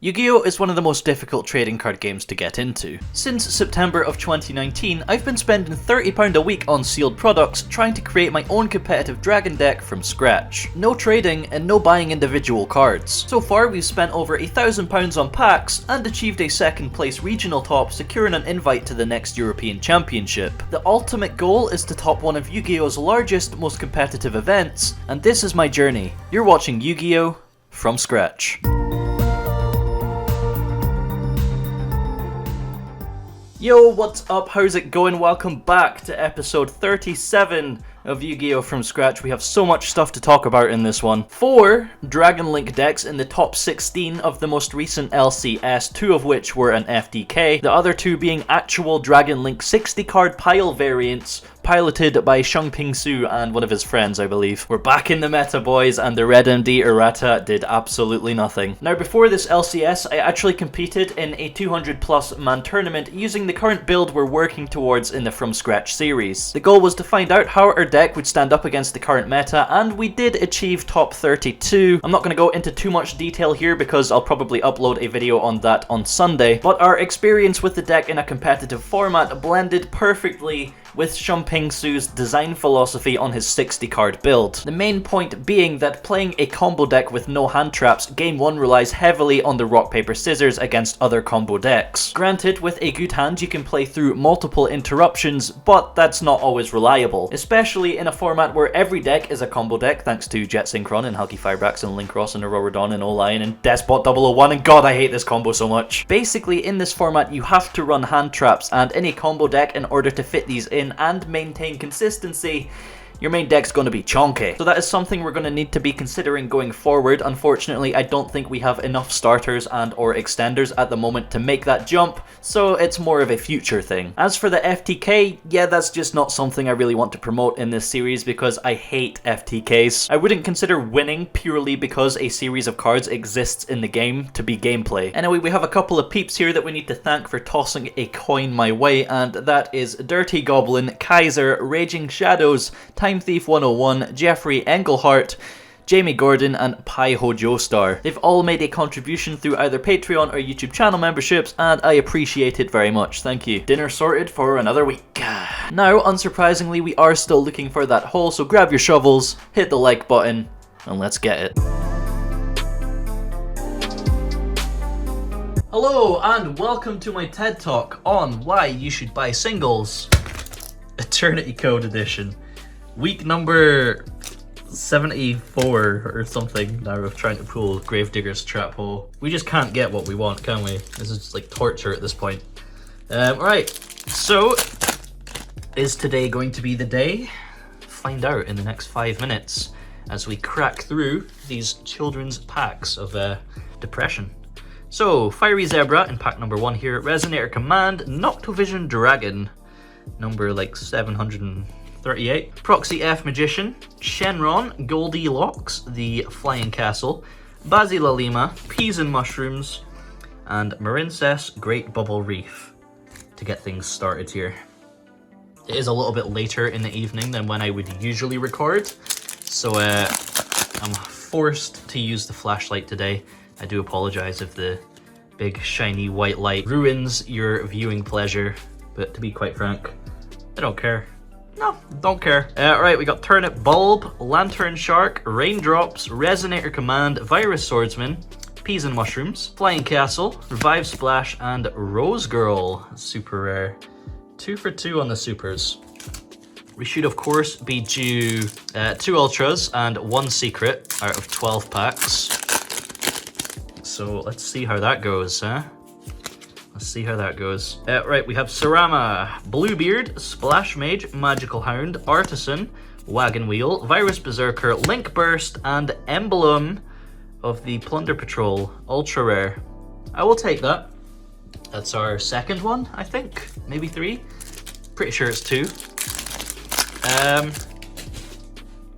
Yu-Gi-Oh is one of the most difficult trading card games to get into. Since September of 2019, I've been spending £30 a week on sealed products trying to create my own competitive Dragon deck from scratch. No trading and no buying individual cards. So far we've spent over £1,000 on packs and achieved a second place regional top, securing an invite to the next European Championship. The ultimate goal is to top one of Yu-Gi-Oh's largest, most competitive events, and this is my journey. You're watching Yu-Gi-Oh! From scratch. Yo, what's up? How's it going? Welcome back to episode 37 of Yu-Gi-Oh! From scratch. We have so much stuff to talk about in this one. 4 Dragon Link decks in the top 16 of the most recent LCS, 2 of which were an FDK, the other 2 being actual Dragon Link 60 card pile variants, piloted by Xiangping Su and one of his friends, I believe. We're back in the meta, boys, and the Red MD errata did absolutely nothing. Now, before this LCS, I actually competed in a 200 plus man tournament using the current build we're working towards in the From Scratch series. The goal was to find out how our deck would stand up against the current meta, and we did achieve top 32. I'm not going to go into too much detail here because I'll probably upload a video on that on Sunday, but our experience with the deck in a competitive format blended perfectly with Xiangping Su's design philosophy on his 60 card build. The main point being that playing a combo deck with no hand traps, game 1 relies heavily on the rock paper scissors against other combo decks. Granted, with a good hand you can play through multiple interruptions, but that's not always reliable, especially in a format where every deck is a combo deck thanks to Jet Synchron and Hulky Firebrax and Linkross and Auroradon and Olion and Despot 001, and god I hate this combo so much. Basically in this format you have to run hand traps and any combo deck in order to fit these in and maintain consistency. Your main deck's going to be chonky. So that is something we're going to need to be considering going forward. Unfortunately, I don't think we have enough starters and or extenders at the moment to make that jump, so it's more of a future thing. As for the FTK, yeah, that's just not something I really want to promote in this series because I hate FTKs. I wouldn't consider winning purely because a series of cards exists in the game to be gameplay. Anyway, we have a couple of peeps here that we need to thank for tossing a coin my way, and that is Dirty Goblin, Kaiser, Raging Shadows, Time Thief 101, Jeffrey Englehart, Jamie Gordon, and Paiho Joestar. They've all made a contribution through either Patreon or YouTube channel memberships, and I appreciate it very much. Thank you. Dinner sorted for another week. Now, unsurprisingly, we are still looking for that hole, so grab your shovels, hit the like button, and let's get it. Hello, and welcome to my TED Talk on why you should buy singles. Eternity Code Edition. Week number 74 or something now of trying to pull Gravedigger's Trap Hole. We just can't get what we want, can we? This is just like torture at this point. Right, so is today going to be the day? Find out in the next 5 minutes as we crack through these children's packs of depression. So, Fiery Zebra in pack number 1 here, Resonator Command, Noctovision Dragon, number like 738. Proxy F Magician, Shenron, Goldilocks, the Flying Castle, Basila Lima, Peas and Mushrooms, and Marincess Great Bubble Reef to get things started here. It is a little bit later in the evening than when I would usually record, so I'm forced to use the flashlight today. I do apologize if the big shiny white light ruins your viewing pleasure, but to be quite frank, I don't care. No, don't care. Right, we got Turnip Bulb, Lantern Shark, Raindrops, Resonator Command, Virus Swordsman, Peas and Mushrooms, Flying Castle, Revive Splash, and Rose Girl. Super rare. 2 for 2 on the supers. We should, of course, be due 2 Ultras and 1 Secret out of 12 packs. So let's see how that goes, huh? Let's see how that goes. Right, we have Sarama, Bluebeard, Splash Mage, Magical Hound, Artisan, Wagon Wheel, Virus Berserker, Link Burst, and Emblem of the Plunder Patrol. Ultra rare. I will take that. That's our second one, I think. Maybe 3. Pretty sure it's 2.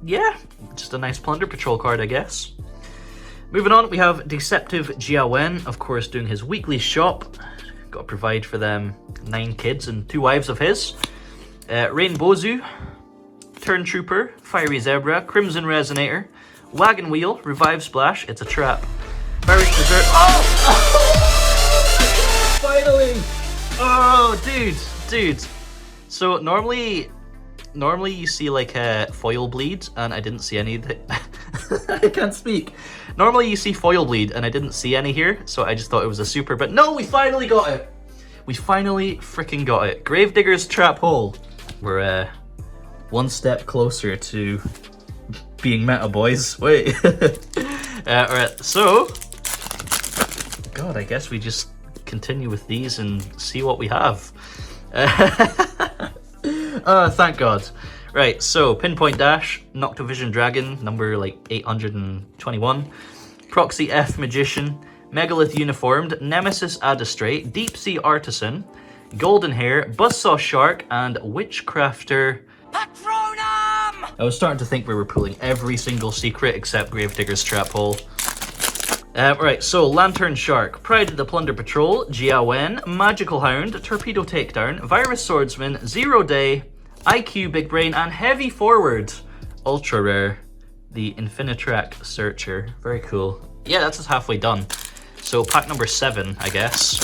Yeah, just a nice Plunder Patrol card, I guess. Moving on, we have Deceptive Jiawen, of course, doing his weekly shop. Got to provide for them 9 kids and 2 wives of his. Rainbowzu, Turn Trooper, Fiery Zebra, Crimson Resonator, Wagon Wheel, Revive Splash, it's a trap. Virus Berserker. Oh! Oh, dude. So normally you see like foil bleed, and I didn't see any of it. I can't speak. Normally you see foil bleed, and I didn't see any here, so I just thought it was a super, but no, we finally got it. We finally freaking got it. Gravedigger's Trap Hole. We're one step closer to being meta, boys. Wait. Alright, so God, I guess we just continue with these and see what we have. Oh, thank God. Right, so Pinpoint Dash, Noctovision Dragon, number like 821, Proxy F Magician, Megalith Uniformed, Nemesis Adistray, Deep Sea Artisan, Golden Hair, Buzzsaw Shark, and Witchcrafter Patronum! I was starting to think we were pulling every single secret except Gravedigger's Trap Hole. Right, so Lantern Shark, Pride of the Plunder Patrol, Jiawen, Magical Hound, Torpedo Takedown, Virus Swordsman, Zero Day, IQ Big Brain, and Heavy Forward, ultra rare, the Infinitrack Searcher. Very cool. Yeah, that's just halfway done. So pack number 7, I guess.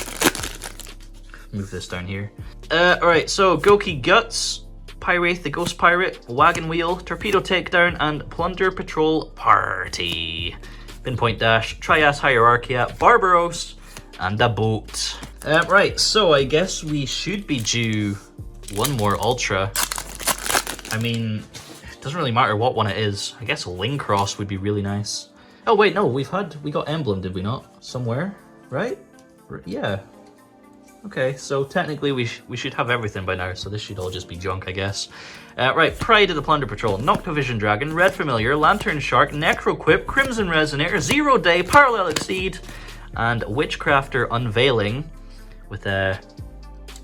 Move this down here. Alright, so Goki Guts, Pyraith the Ghost Pirate, Wagon Wheel, Torpedo Takedown, and Plunder Patrol Party. Pinpoint Dash, Trias Hierarchia, Barbaros, and a boat. Right, so I guess we should be due one more Ultra. I mean, it doesn't really matter what one it is. I guess Lincross would be really nice. Oh wait, no, we got Emblem, did we not? Somewhere, right? Yeah. Okay, so technically we should have everything by now, so this should all just be junk, I guess. Right, Pride of the Plunder Patrol, Noctovision Dragon, Red Familiar, Lantern Shark, Necroquip, Crimson Resonator, Zero Day, Parallel Exceed, and Witchcrafter Unveiling, with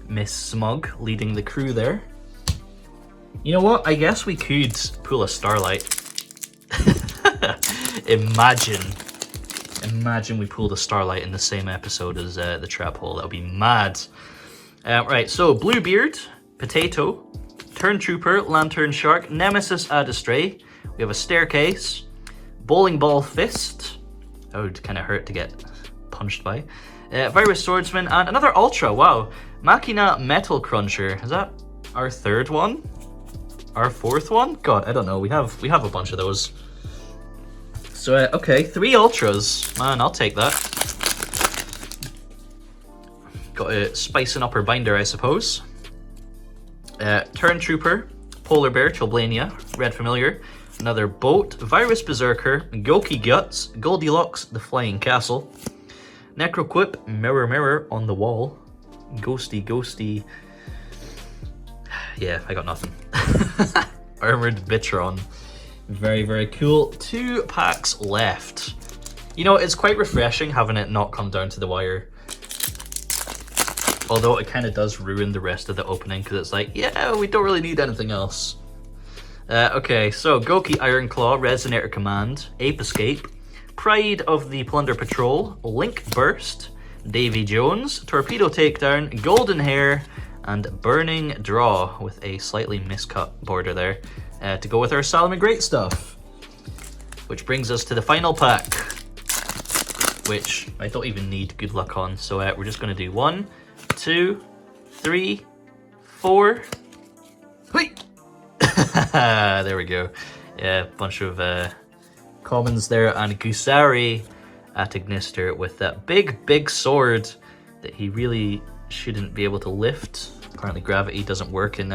Miss Smug leading the crew there. You know what? I guess we could pull a Starlight. Imagine we pulled a Starlight in the same episode as the Trap Hole. That would be mad. Right, so Bluebeard, Potato, Turn Trooper, Lantern Shark, Nemesis Adistray. We have a Staircase, Bowling Ball Fist. That would kind of hurt to get punched by. Virus Swordsman, and another Ultra. Wow. Machina Metal Cruncher. Is that our 3rd one? Our 4th one? God, I don't know. We have a bunch of those. So, okay, 3 Ultras. Man, I'll take that. Got a spicing up our binder, I suppose. Turn Trooper, Polar Bear, Chilblania, Red Familiar, another Boat, Virus Berserker, Goki Guts, Goldilocks, the Flying Castle, Necroquip, Mirror Mirror on the Wall, Ghosty. Yeah, I got nothing. Armored Bitron. Very, very cool. 2 packs left. You know, it's quite refreshing having it not come down to the wire. Although it kind of does ruin the rest of the opening, because it's like, yeah, we don't really need anything else. Okay, so Goki Ironclaw, Resonator Command, Ape Escape, Pride of the Plunder Patrol, Link Burst, Davy Jones, Torpedo Takedown, Golden Hair, and Burning Draw, with a slightly miscut border there, to go with our Salomon Great Stuff. Which brings us to the final pack, which I don't even need good luck on, so we're just going to do 1, 2, 3, 4. Wait! There we go. Yeah, bunch of commons there, and Gusari at Ignister with that big sword that he really shouldn't be able to lift. Apparently gravity doesn't work in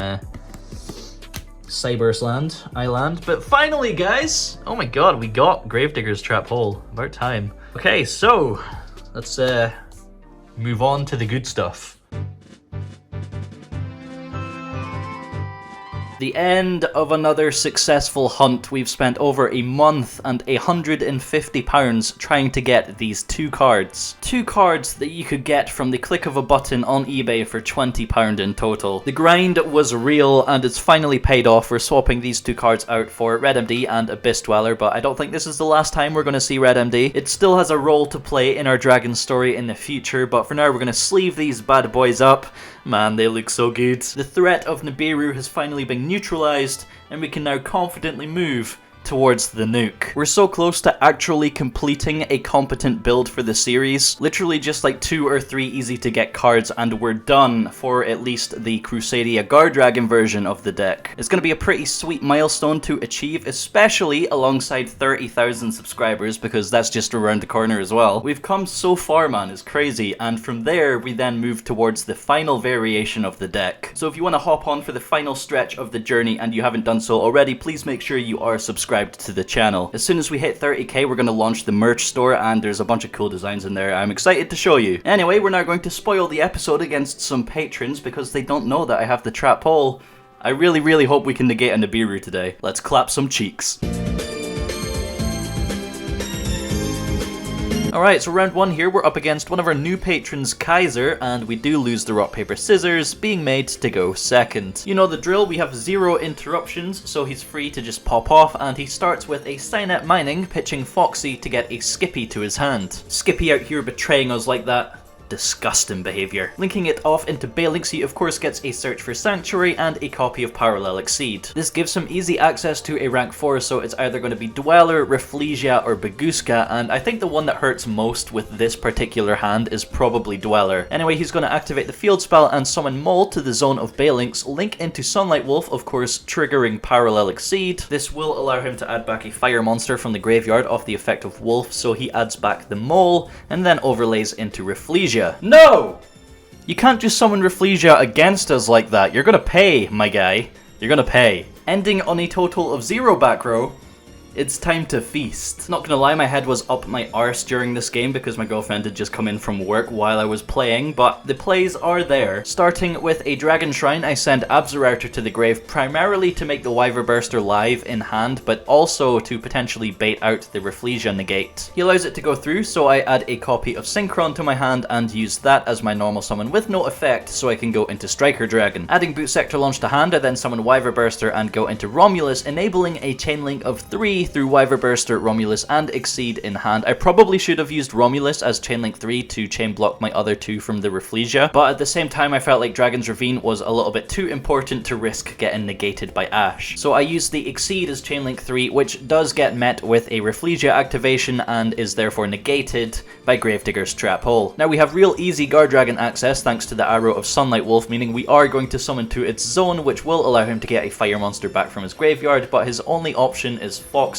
Cyberse land. But finally, guys! Oh my god, we got Gravedigger's Trap Hole. About time. Okay, so let's move on to the good stuff. The end of another successful hunt. We've spent over a month and £150 trying to get these 2 cards. 2 cards that you could get from the click of a button on eBay for £20 in total. The grind was real and it's finally paid off. We're swapping these 2 cards out for Red MD and Abyss Dweller, but I don't think this is the last time we're going to see Red MD. It still has a role to play in our Dragon story in the future, but for now we're going to sleeve these bad boys up. Man, they look so good. The threat of Nibiru has finally been neutralized, and we can now confidently move towards the nuke. We're so close to actually completing a competent build for the series. Literally just like 2 or 3 easy to get cards and we're done for at least the Crusadia Guardragon version of the deck. It's going to be a pretty sweet milestone to achieve, especially alongside 30,000 subscribers, because that's just around the corner as well. We've come so far, man, it's crazy, and from there we then move towards the final variation of the deck. So if you want to hop on for the final stretch of the journey and you haven't done so already, please make sure you are subscribed to the channel. As soon as we hit 30k, we're going to launch the merch store, and there's a bunch of cool designs in there I'm excited to show you. Anyway, we're now going to spoil the episode against some patrons because they don't know that I have the trap hole. I really hope we can negate a Nibiru today. Let's clap some cheeks. Alright, so round 1 here, we're up against one of our new patrons, Kaiser, and we do lose the rock, paper, scissors, being made to go second. You know the drill, we have 0 interruptions, so he's free to just pop off, and he starts with a Cynet Mining, pitching Foxy to get a Skippy to his hand. Skippy out here betraying us like that. Disgusting behaviour. Linking it off into Balinx, he of course gets a Search for Sanctuary and a copy of Parallel Exceed. This gives him easy access to a rank 4, so it's either going to be Dweller, Reflegia, or Baguska, and I think the one that hurts most with this particular hand is probably Dweller. Anyway, he's going to activate the field spell and summon Mole to the zone of Balinx, link into Sunlight Wolf, of course triggering Parallel Exceed. This will allow him to add back a fire monster from the graveyard off the effect of Wolf, so he adds back the Mole, and then overlays into Reflegia. No! You can't just summon Reflegia against us like that. You're gonna pay, my guy. You're gonna pay. Ending on a total of 0 back row. It's time to feast. Not gonna lie, my head was up my arse during this game because my girlfriend had just come in from work while I was playing, but the plays are there. Starting with a Dragon Shrine, I send Absorouter to the grave primarily to make the Wyverburster live in hand, but also to potentially bait out the Reflegia negate. He allows it to go through, so I add a copy of Synchron to my hand and use that as my normal summon with no effect, so I can go into Striker Dragon. Adding Boot Sector Launch to hand, I then summon Wyverburster and go into Romulus, enabling a chain link of 3 through Wyverburster, Romulus, and Exceed in hand. I probably should have used Romulus as Chainlink 3 to chain block my other 2 from the Reflegia, but at the same time I felt like Dragon's Ravine was a little bit too important to risk getting negated by Ash. So I used the Exceed as Chainlink 3, which does get met with a Reflegia activation and is therefore negated by Gravedigger's Trap Hole. Now we have real easy Guardragon access thanks to the arrow of Sunlight Wolf, meaning we are going to summon to its zone, which will allow him to get a fire monster back from his graveyard, but his only option is Foxy,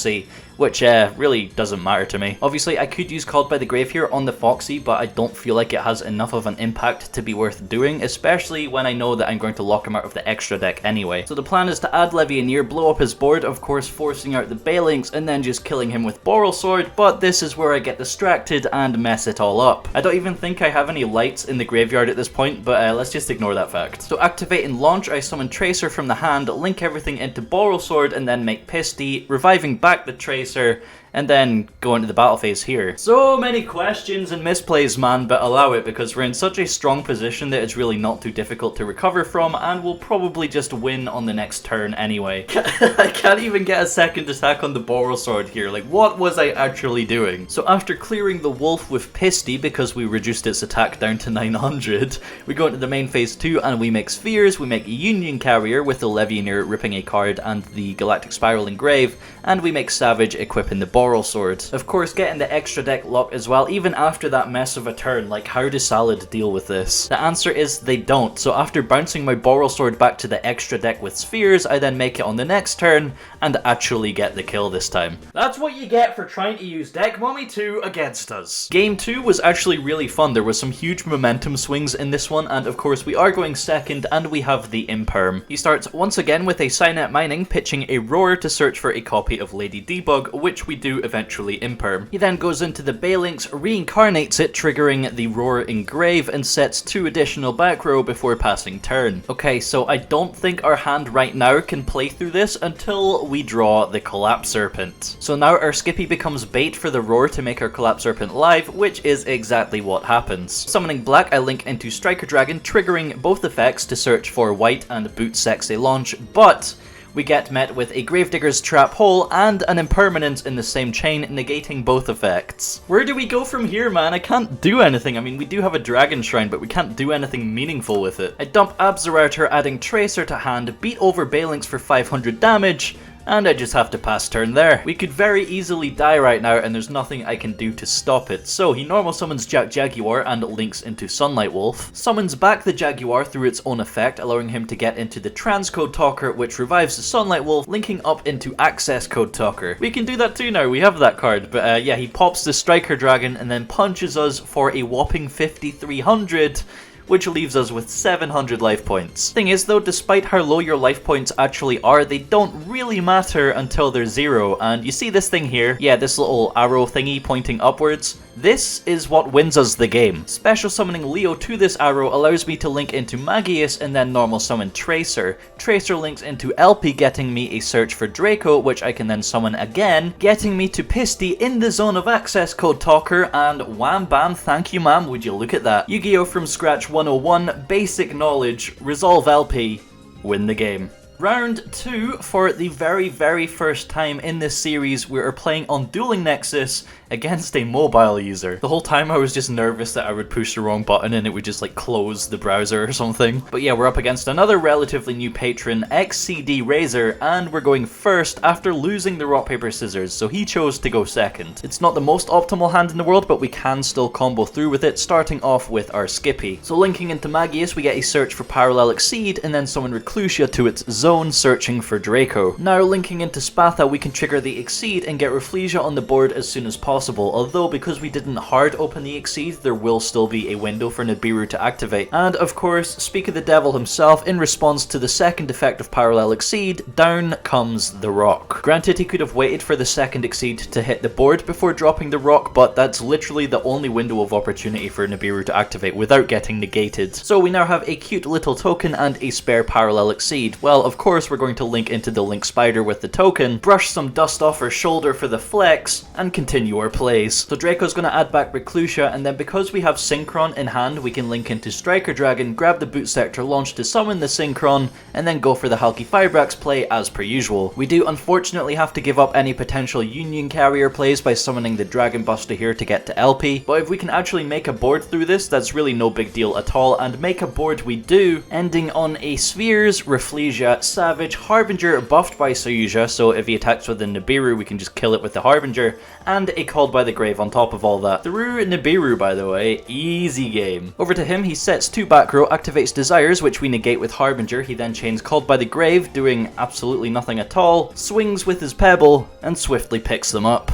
which really doesn't matter to me. Obviously, I could use Called by the Grave here on the Foxy, but I don't feel like it has enough of an impact to be worth doing, especially when I know that I'm going to lock him out of the extra deck anyway. So the plan is to add Levianeer, blow up his board, of course forcing out the Balinx, and then just killing him with Boral Sword, but this is where I get distracted and mess it all up. I don't even think I have any lights in the graveyard at this point, but let's just ignore that fact. So activating Launch, I summon Tracer from the hand, link everything into Boral Sword, and then make Pisty, reviving back the Tracer, and then go into the battle phase here. So many questions and misplays, man, but allow it because we're in such a strong position that it's really not too difficult to recover from, and we'll probably just win on the next turn anyway. I can't even get a second attack on the Boral Sword here. Like, what was I actually doing? So after clearing the Wolf with Pisty, because we reduced its attack down to 900, we go into the main phase 2 and we make Spheres. We make a Union Carrier with the Levianeer ripping a card and the Galactic Spiral Engrave, and we make Savage equipping the Boral Sword. Of course, getting the extra deck lock as well, even after that mess of a turn. Like, how does Salad deal with this? The answer is they don't. So after bouncing my Boral Sword back to the extra deck with Spheres, I then make it on the next turn and actually get the kill this time. That's what you get for trying to use Deck Mommy 2 against us. Game 2 was actually really fun. There was some huge momentum swings in this one, and of course we are going second and we have the Imperm. He starts once again with a Cynet Mining, pitching a Roar to search for a copy of Lady Debug, which we do eventually Imperm. He then goes into the Balinx, reincarnates it, triggering the Roar Engrave, and sets 2 additional back row before passing turn. Okay, so I don't think our hand right now can play through this until we draw the Collapserpent. So now our Skippy becomes bait for the Roar to make our Collapserpent live, which is exactly what happens. Summoning black, I link into Striker Dragon, triggering both effects to search for white and boot Sexy Launch, but we get met with a Gravedigger's Trap Hole and an Impermanence in the same chain, negating both effects. Where do we go from here, man? I can't do anything. I mean, we do have a Dragon Shrine, but we can't do anything meaningful with it. I dump Absorouter, adding Tracer to hand, beat over Balinx for 500 damage, and I just have to pass turn there. We could very easily die right now, and there's nothing I can do to stop it. So he normal summons Jaguar and links into Sunlight Wolf, summons back the Jaguar through its own effect, allowing him to get into the Transcode Talker, which revives the Sunlight Wolf, linking up into Access Code Talker. We can do that too now, we have that card, but yeah, he pops the Striker Dragon and then punches us for a whopping 5,300, which leaves us with 700 life points. Thing is though, despite how low your life points actually are, they don't really matter until they're 0, and you see this thing here, yeah, this little arrow thingy pointing upwards, this is what wins us the game. Special summoning Leo to this arrow allows me to link into Magius and then normal summon Tracer. Tracer links into LP, getting me a search for Draco, which I can then summon again, getting me to Pisty in the zone of access code Talker, and wham bam, thank you ma'am, would you look at that. Yu-Gi-Oh! From Scratch 101, basic knowledge, resolve LP, win the game. Round 2, for the very first time in this series, we are playing on Dueling Nexus against a mobile user. The whole time I was just nervous that I would push the wrong button and it would just like close the browser or something. But yeah, we're up against another relatively new patron, XCD Razor, and we're going first after losing the rock, paper, scissors, so he chose to go second. It's not the most optimal hand in the world, but we can still combo through with it, starting off with our Skippy. So linking into Magius, we get a search for Parallel Exceed, and then summon Reclusia to its zone, searching for Draco. Now linking into Spatha, we can trigger the Exceed and get Reclusia on the board as soon as possible, although because we didn't hard open the Exceed, there will still be a window for Nibiru to activate. And of course, speak of the devil himself, in response to the second effect of Parallel Exceed, down comes the rock. Granted, he could have waited for the second Exceed to hit the board before dropping the rock, but that's literally the only window of opportunity for Nibiru to activate without getting negated. So we now have a cute little token and a spare Parallel Exceed. Well, of course, we're going to link into the Link Spider with the token, brush some dust off her shoulder for the flex, and continue our plays. So Draco's going to add back Reclusia, and then because we have Synchron in hand, we can link into Striker Dragon, grab the Boot Sector launch to summon the Synchron, and then go for the Halki Firebrax play as per usual. We do unfortunately have to give up any potential Union Carrier plays by summoning the Dragon Buster here to get to LP, but if we can actually make a board through this, that's really no big deal at all, and make a board we do, ending on a Spheres, Rafflesia, Savage, Harbinger buffed by Soyuja, so if he attacks with the Nibiru we can just kill it with the Harbinger, and a Called by the Grave on top of all that. Through Nibiru, by the way, easy game. Over to him, he sets 2 back row, activates Desires, which we negate with Harbinger, he then chains Called by the Grave, doing absolutely nothing at all, swings with his Pebble, and swiftly picks them up.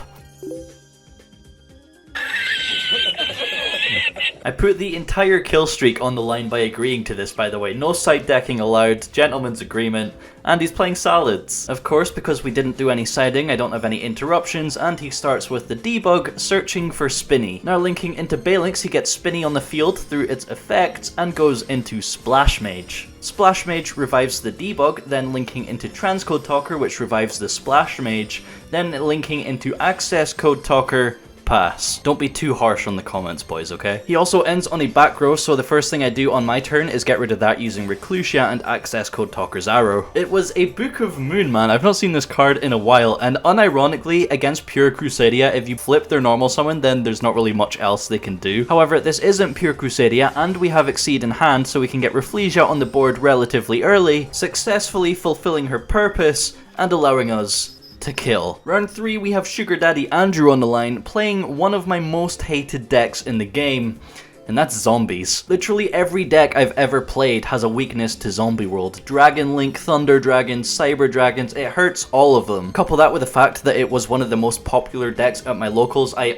I put the entire kill streak on the line by agreeing to this, by the way. No side decking allowed, gentleman's agreement, and he's playing Salads. Of course, because we didn't do any siding, I don't have any interruptions, and he starts with the debug, searching for Spinny. Now linking into Balinx, he gets Spinny on the field through its effects, and goes into Splash Mage. Splash Mage revives the debug, then linking into Transcode Talker, which revives the Splash Mage, then linking into Access Code Talker, pass. Don't be too harsh on the comments, boys, okay? He also ends on a back row, so the first thing I do on my turn is get rid of that using Reclusia and Access Code Talker's Arrow. It was a Book of Moon, man. I've not seen this card in a while, and unironically, against pure Crusadia, if you flip their normal summon, then there's not really much else they can do. However, this isn't pure Crusadia, and we have Exceed in hand, so we can get Rafflesia on the board relatively early, successfully fulfilling her purpose, and allowing us to kill. Round 3, we have Sugar Daddy Andrew on the line, playing one of my most hated decks in the game, and that's zombies. Literally every deck I've ever played has a weakness to Zombie World. Dragon Link, Thunder Dragons, Cyber Dragons, it hurts all of them. Couple that with the fact that it was one of the most popular decks at my locals, I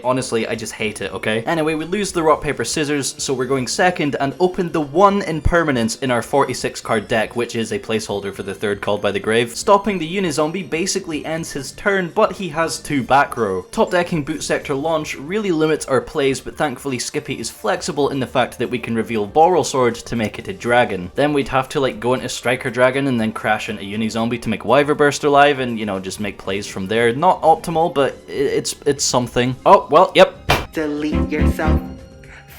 just hate it, okay? Anyway, we lose the rock, paper, scissors, so we're going second and open the 1 impermanence in our 46 card deck, which is a placeholder for the 3rd Called by the Grave. Stopping the Unizombie basically ends his turn, but he has 2 back row. Top decking Boot Sector launch really limits our plays, but thankfully Skippy is flexible in the fact that we can reveal Boral Sword to make it a dragon. Then we'd have to like go into Striker Dragon and then crash into Unizombie to make Wyverburster live and, you know, just make plays from there. Not optimal, but it's something. Oh, well, yep. Delete yourself.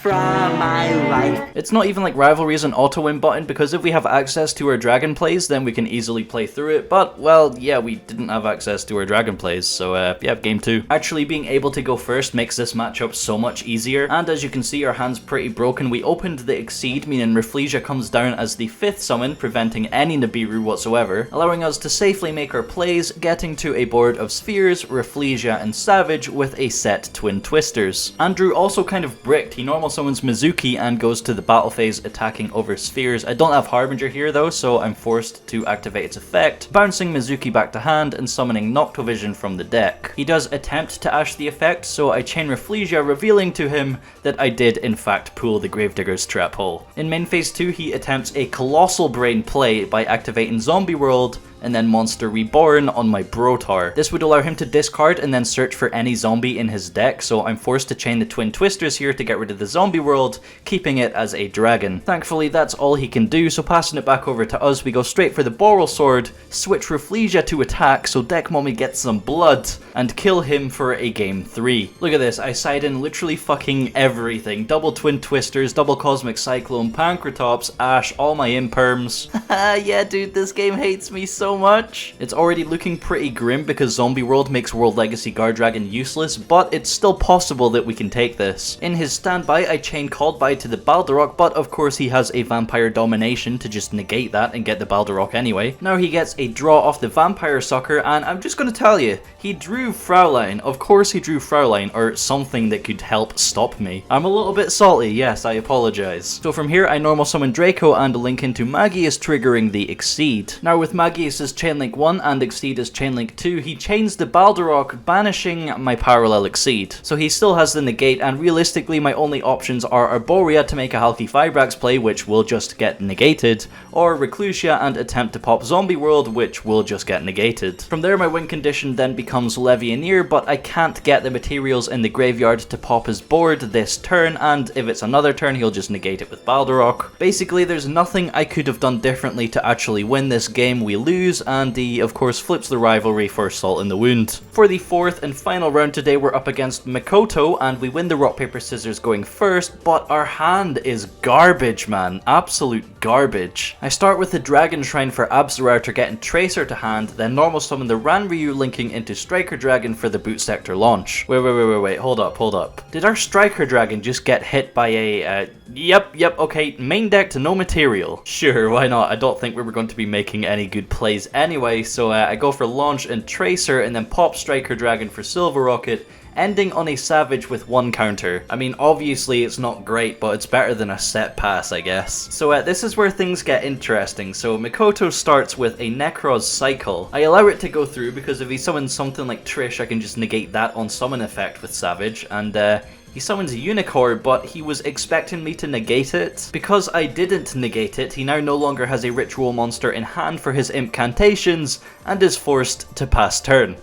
from my life. It's not even like Rivalry is an auto-win button, because if we have access to our dragon plays, then we can easily play through it, but, well, yeah, we didn't have access to our dragon plays, so, yeah, game 2. Actually, being able to go first makes this matchup so much easier, and as you can see, our hand's pretty broken. We opened the Exceed, meaning Reclusia comes down as the 5th summon, preventing any Nibiru whatsoever, allowing us to safely make our plays, getting to a board of Spheres, Reclusia, and Savage with a set Twin Twisters. Andrew also kind of bricked. He normal summons Mizuki and goes to the battle phase attacking over Spheres. I don't have Harbinger here though, so I'm forced to activate its effect, bouncing Mizuki back to hand and summoning Noctovision from the deck. He does attempt to Ash the effect, so I chain Reclusia, revealing to him that I did in fact pull the Gravedigger's Trap Hole. In main phase 2, he attempts a Colossal Brain play by activating Zombie World and then Monster Reborn on my Brotaur. This would allow him to discard and then search for any zombie in his deck, so I'm forced to chain the Twin Twisters here to get rid of the zombie world, keeping it as a dragon. Thankfully, that's all he can do, so passing it back over to us, we go straight for the Boral Sword, switch Reclusia to attack so Deck Mommy gets some blood, and kill him for a game 3. Look at this, I side in literally fucking everything. Double Twin Twisters, double Cosmic Cyclone, Pancratops, Ash, all my imperms. Haha, yeah dude, this game hates me so much. It's already looking pretty grim because Zombie World makes World Legacy Guardragon useless, but it's still possible that we can take this. In his standby, I chain Called By to the Baldarok, but of course he has a Vampire Domination to just negate that and get the Baldarok anyway. Now he gets a draw off the Vampire Sucker, and I'm just gonna tell you, he drew Fraulein. Of course he drew Fraulein, or something that could help stop me. I'm a little bit salty, yes, I apologize. So from here, I normal summon Draco and link into Magius, triggering the Exceed. Now with Magius as Chainlink 1 and Exceed as Chainlink 2, he chains the Baldarok, banishing my Parallel Exceed. So he still has the negate, and realistically my only options are Arboria to make a Halki Vibrax play, which will just get negated, or Reclusia and attempt to pop Zombie World, which will just get negated. From there my win condition then becomes Levianeer, but I can't get the materials in the graveyard to pop his board this turn, and if it's another turn he'll just negate it with Baldarok. Basically there's nothing I could have done differently to actually win this game. We lose, and he of course flips the rivalry for Salt in the Wound. For the 4th and final round today, we're up against Mikoto, and we win the rock paper scissors going first, but our hand is garbage, man. Absolute garbage. I start with the Dragon Shrine for Absorouter, getting Tracer to hand, then normal summon the Ranryu, linking into Striker Dragon for the Boot Sector launch. Wait, hold up. Did our Striker Dragon just get hit by a, Yep, okay, main deck to no material. Sure, why not? I don't think we were going to be making any good plays anyway, so I go for launch and Tracer, and then pop Striker Dragon for Silverrokket, ending on a Savage with 1 counter. I mean, obviously it's not great, but it's better than a set pass, I guess. So this is where things get interesting. So Mikoto starts with a Necroz Cycle. I allow it to go through because if he summons something like Trish, I can just negate that on summon effect with Savage, and he summons a Unicorn, but he was expecting me to negate it. Because I didn't negate it, he now no longer has a ritual monster in hand for his incantations, and is forced to pass turn.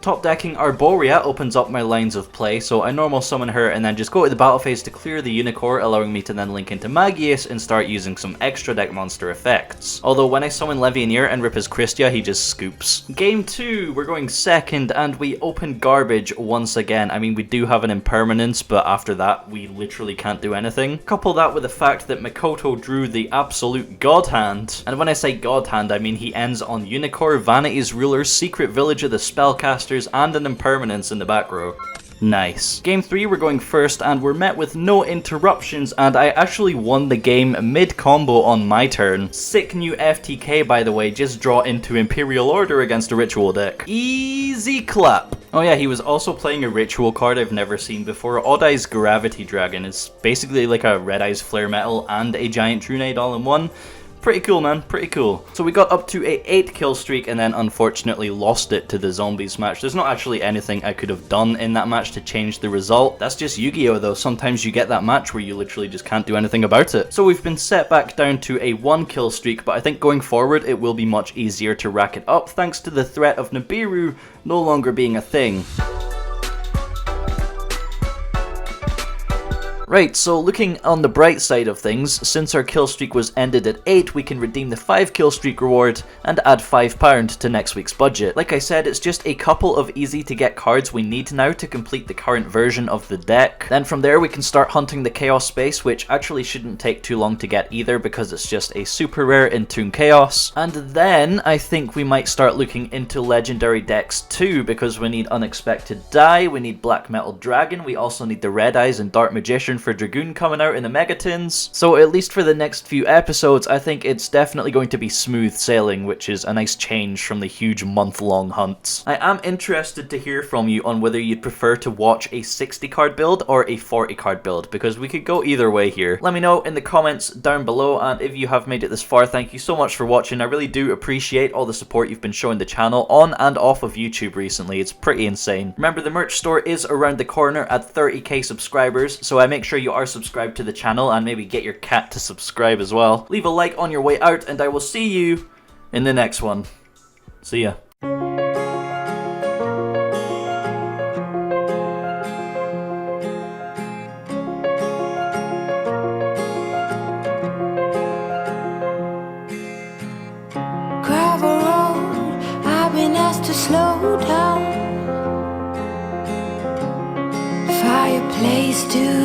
Top decking Arboria opens up my lines of play, so I normal summon her and then just go to the battle phase to clear the Unicorn, allowing me to then link into Magius and start using some extra deck monster effects. Although when I summon Levianeer and rip his Christia, he just scoops. Game 2, we're going second, and we open garbage once again. I mean, we do have an impermanence, but after that, we literally can't do anything. Couple that with the fact that Mikoto drew the absolute God Hand. And when I say God Hand, I mean he ends on Unicorn, Vanity's Ruler, Secret Village of the Spellcasters, and an impermanence in the back row. Nice. Game 3, we're going first, and we're met with no interruptions, and I actually won the game mid-combo on my turn. Sick new FTK, by the way, just draw into Imperial Order against a Ritual deck. Easy clap. Oh yeah, he was also playing a Ritual card I've never seen before. Odd Eye's Gravity Dragon is basically like a Red Eye's Flare Metal and a Giant Trunade all in one. Pretty cool, man, pretty cool. So we got up to a 8 kill streak and then unfortunately lost it to the zombies match. There's not actually anything I could have done in that match to change the result. That's just Yu-Gi-Oh though. Sometimes you get that match where you literally just can't do anything about it. So we've been set back down to a 1 kill streak, but I think going forward it will be much easier to rack it up thanks to the threat of Nibiru no longer being a thing. Right, so looking on the bright side of things, since our kill streak was ended at 8, we can redeem the 5 kill streak reward and add £5 to next week's budget. Like I said, it's just a couple of easy to get cards we need now to complete the current version of the deck. Then from there we can start hunting the Chaos space, which actually shouldn't take too long to get either because it's just a super rare Entomb Chaos. And then I think we might start looking into legendary decks too, because we need Unexpected Die, we need Black Metal Dragon, we also need the Red Eyes and Dark Magician for Dragoon coming out in the Megatins. So at least for the next few episodes, I think it's definitely going to be smooth sailing, which is a nice change from the huge month-long hunts. I am interested to hear from you on whether you'd prefer to watch a 60 card build or a 40 card build, because we could go either way here. Let me know in the comments down below, and if you have made it this far, thank you so much for watching. I really do appreciate all the support you've been showing the channel on and off of YouTube recently. It's pretty insane. Remember, the merch store is around the corner at 30k subscribers, so I make sure you are subscribed to the channel and maybe get your cat to subscribe as well. Leave a like on your way out, and I will see you in the next one. See ya. Gravel road, I've been asked to slow down. Fireplace to